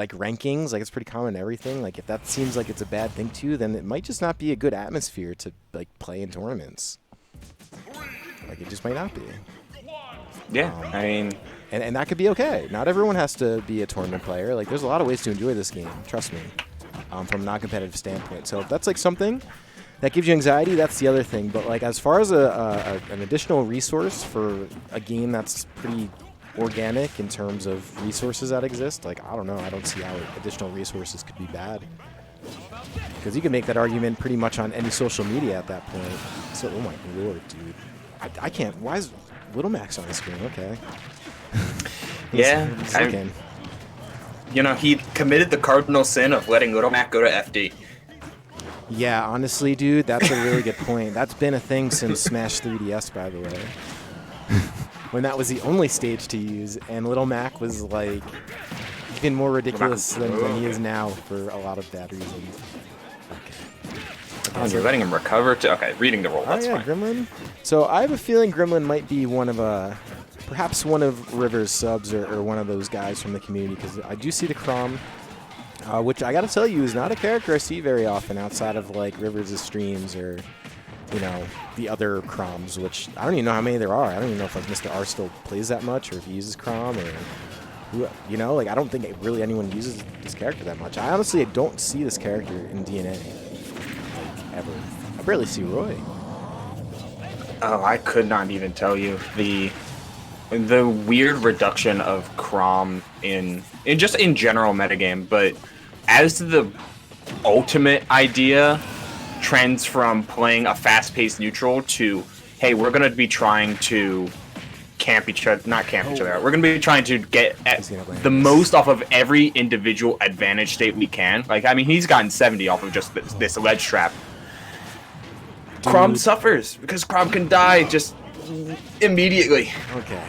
like rankings, like it's pretty common in everything. Like if that seems like it's a bad thing to you, then it might just not be a good atmosphere to like play in tournaments. Like it just might not be. Yeah, I mean, and that could be okay. Not everyone has to be a tournament player. Like there's a lot of ways to enjoy this game. Trust me, from a non-competitive standpoint. So if that's like something that gives you anxiety, that's the other thing. But like as far as an additional resource for a game that's pretty organic in terms of resources that exist, like I don't know, I don't see how additional resources could be bad, because you can make that argument pretty much on any social media at that point. So oh my lord, dude, I can't. Why is Little Max on the screen? Okay. yeah, he committed the cardinal sin of letting Little Mac go to FD. Yeah, honestly, dude, that's a really good point. That's been a thing since Smash 3DS, by the way. When that was the only stage to use, and Little Mac was like even more ridiculous than he is now for a lot of bad reasons. Okay, you're letting him recover. Okay, reading the roll. That's fine. Grymlynn. So I have a feeling Grymlynn might be one of perhaps one of River's subs or one of those guys from the community, because I do see the Chrom, which I got to tell you is not a character I see very often outside of like River's streams or, the other Chroms, which I don't even know how many there are. I don't even know if like Mr. R still plays that much or if he uses Chrom or, like I don't think really anyone uses this character that much. I honestly don't see this character in DNA, like, ever. I barely see Roy. Oh, I could not even tell you the weird reduction of Chrom in just in general metagame, but as the ultimate idea trends from playing a fast-paced neutral to, hey, we're going to be trying to camp each other, not camp each other out. We're going to be trying to get the most off of every individual advantage state we can. Like, I mean, he's gotten 70 off of just this ledge trap. Chrom suffers because Chrom can die just immediately. Okay.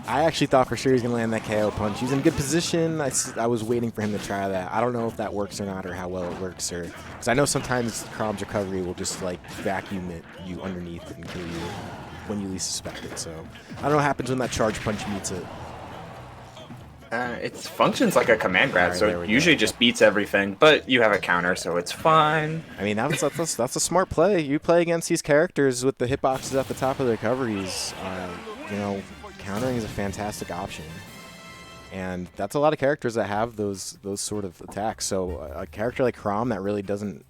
I actually thought for sure he was going to land that KO punch. He's in good position. I was waiting for him to try that. I don't know if that works or not or how well it works. Because I know sometimes Chrom's recovery will just like vacuum you underneath and kill you when you least suspect it. So I don't know what happens when that charge punch meets it. It functions like a command grab, so it usually just beats everything. But you have a counter, so it's fine. I mean, that's a smart play. You play against these characters with the hitboxes at the top of the recoveries. Countering is a fantastic option, and that's a lot of characters that have those sort of attacks. So a character like Chrom that really doesn't,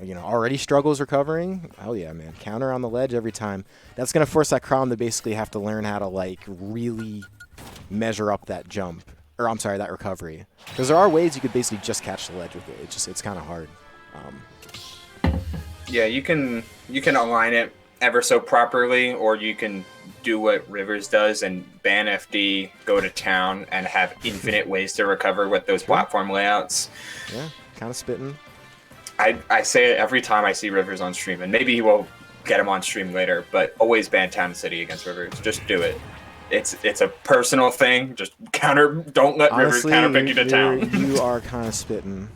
already struggles recovering. Hell yeah, man! Counter on the ledge every time. That's gonna force that Chrom to basically have to learn how to like really measure up that jump, or I'm sorry, that recovery. Because there are ways you could basically just catch the ledge with it. It's kind of hard. Yeah, you can align it ever so properly, or you can do what Rivers does and ban FD, go to town, and have infinite ways to recover with those platform layouts. Yeah, kind of spitting. I say it every time I see Rivers on stream, and maybe he will get him on stream later, but always ban Town and City against Rivers. Just do it. It's a personal thing. Just don't let Rivers counterpick you to town. You are kind of spitting.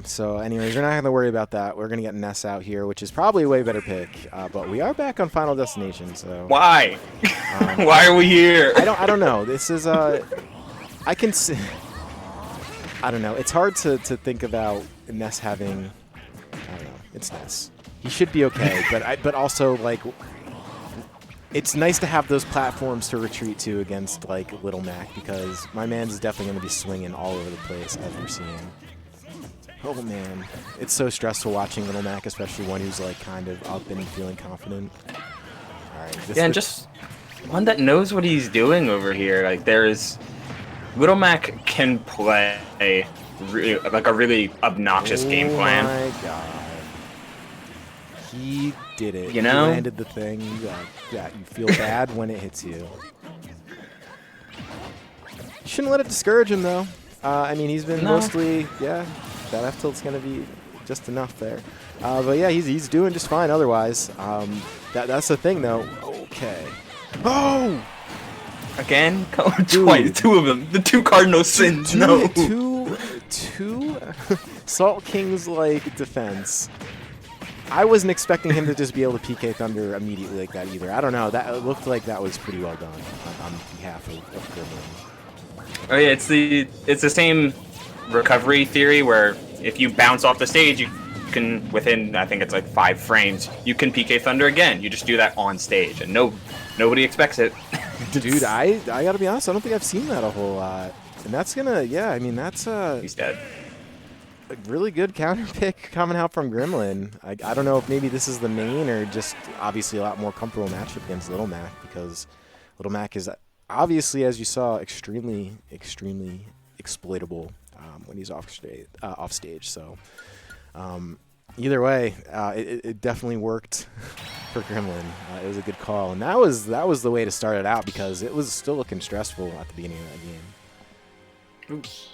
So anyways, we're not going to worry about that. We're going to get Ness out here, which is probably a way better pick. But we are back on Final Destination, so... Why? Why are we here? I don't know. This is... I can see... I don't know. It's hard to think about Ness having... I don't know. It's Ness. He should be okay, but also, like... It's nice to have those platforms to retreat to against, like, Little Mac, because my man's definitely going to be swinging all over the place, as we're seeing. Oh, man. It's so stressful watching Little Mac, especially one who's, like, kind of up and feeling confident. All right. Yeah, and just one that knows what he's doing over here. Like, there's... Little Mac can play a really obnoxious game plan. Oh, my God. He did it. You know? He landed the thing. You feel bad when it hits you. You shouldn't let it discourage him, though. I mean, he's been mostly, that F tilt's going to be just enough there. But yeah, he's doing just fine otherwise. That's the thing, though. Okay. Oh! Again? Twice. Two of them. The two cardinal sins. Two Salt King's, like, defense. I wasn't expecting him to just be able to PK Thunder immediately like that either. I don't know. It looked like that was pretty well done on behalf of Grymlynn. Oh yeah, it's the same recovery theory where if you bounce off the stage, you can, within, I think it's like 5 frames, you can PK Thunder again. You just do that on stage, and nobody expects it. Dude, I gotta be honest, I don't think I've seen that a whole lot. And that's gonna, yeah, I mean, that's He's dead. a really good counter pick coming out from Grymlynn. I don't know if maybe this is the main or just obviously a lot more comfortable matchup against Little Mac, because Little Mac is obviously, as you saw, extremely exploitable when he's off stage. So either way, it definitely worked for Grymlynn. It was a good call, and that was the way to start it out, because it was still looking stressful at the beginning of that game. Oops.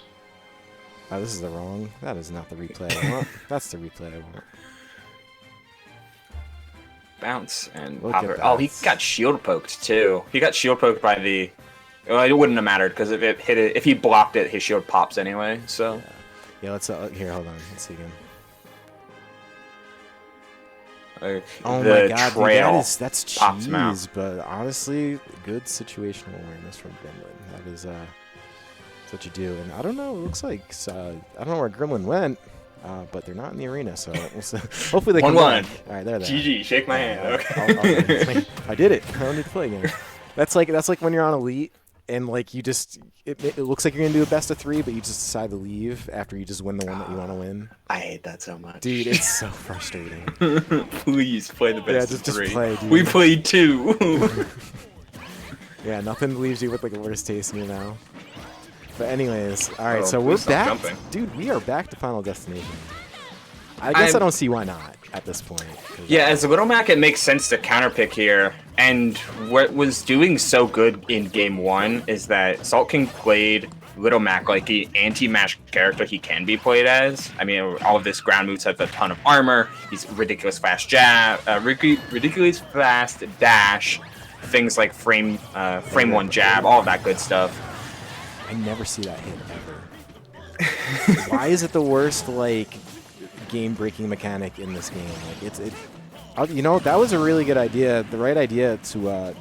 Oh, this is the wrong. That is not the replay I want. That's the replay I want. Bounce and Look pop at it. that. Oh, he got shield poked too. He got shield poked by the. Well, it wouldn't have mattered because if it hit it, if he blocked it, his shield pops anyway. So. Yeah, let's here. Hold on. Let's see again. Oh The my God, trail dude, that's pops him out. cheese. But honestly, good situational awareness from Grymlynn. That is that's what you do. And I don't know. It looks like I don't know where Grymlynn went, but they're not in the arena. So we'll see. Hopefully they come 1-1. back. All right, there they are. GG, shake my hand. Okay. I did it. I don't need to play again. That's like when you're on Elite and like you just it looks like you're gonna do a best of 3, but you just decide to leave after you just win the one that you want to win. I hate that so much. Dude, it's so frustrating. Please play the best of 3. Just play, dude. We played 2. Yeah, nothing leaves you with like a worse taste in your mouth. But anyways, all right, Oh, so we're please stop back. jumping. Dude, we are back to Final Destination. I guess I don't see why not at this point. Yeah, as a Little Mac, it makes sense to counterpick here. And what was doing so good in Game 1 is that Salt King played Little Mac like the anti-mash character he can be played as. I mean, all of this ground moves have a ton of armor. He's ridiculous fast jab, ridiculous fast dash, things like frame 1 jab, all of that good stuff. I never see that hit ever. Why is it the worst like game-breaking mechanic in this game? Like you know, that was a really good idea, the right idea to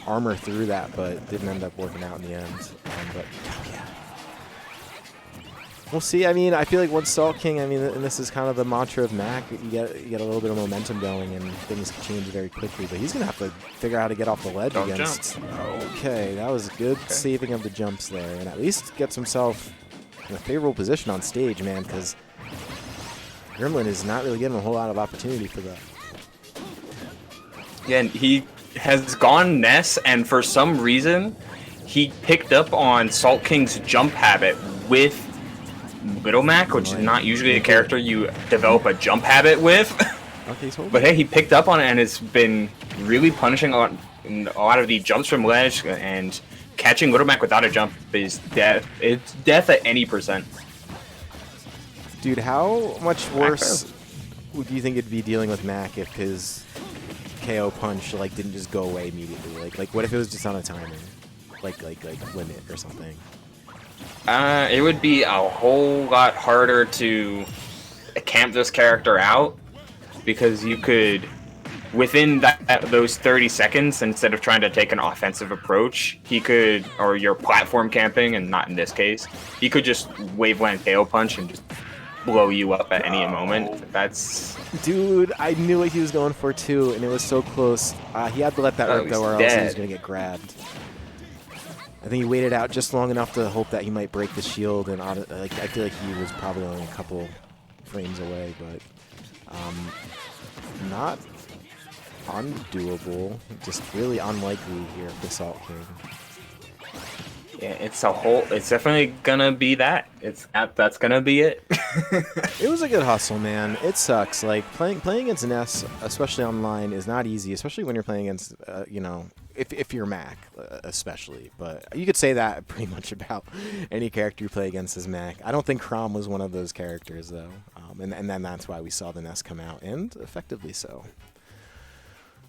armor through that, but didn't end up working out in the end. But yeah, we'll see. I mean, I feel like once Salt King, I mean, and this is kind of the mantra of Mac, you get a little bit of momentum going, and things can change very quickly. But he's gonna have to figure out how to get off the ledge against. Okay, that was good saving of the jumps there, and at least gets himself in a favorable position on stage, man, because Grymlynn is not really getting a whole lot of opportunity for that. Yeah, and he has gone Ness, and for some reason, he picked up on Salt King's jump habit with Little Mac, which is not usually a character you develop a jump habit with. Okay, he's holding. But hey, he picked up on it and has been really punishing a lot of the jumps from ledge, and catching Little Mac without a jump is death. It's death at any %. Dude, how much worse would you think it'd be dealing with Mac if his KO punch like didn't just go away immediately? Like what if it was just on a timer, like limit or something? It would be a whole lot harder to camp this character out, because you could, within those 30 seconds, instead of trying to take an offensive approach, he could, or you're platform camping, and not in this case, he could just wavelength KO punch and just blow you up at any moment. That's... Dude, I knew what he was going for too, and it was so close. He had to let that rip though, or else he was going to get grabbed. I think he waited out just long enough to hope that he might break the shield, and like I feel like he was probably only a couple frames away, but not undoable, just really unlikely here for Salt King. Yeah, it's definitely gonna be that. That's gonna be it. It was a good hustle, man. It sucks. Like playing against Ness, especially online, is not easy, especially when you're playing against, you know, if you're Mac, especially. But you could say that pretty much about any character you play against as Mac. I don't think Chrom was one of those characters though, and then that's why we saw the Ness come out, and effectively so.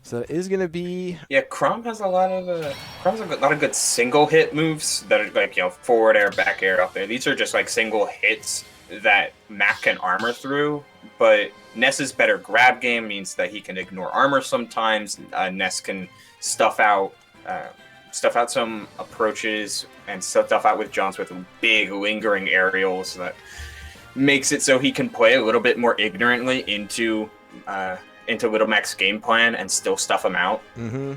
So it is gonna be. Yeah, Chrom has a lot of good single hit moves that are like, you know, forward air, back air up there. These are just like single hits that Mac can armor through, but Ness's better grab game means that he can ignore armor sometimes. Ness can stuff out stuff out some approaches and stuff out with jumps with big lingering aerials that makes it so he can play a little bit more ignorantly into Little Mac's game plan and still stuff him out. Mm-hmm.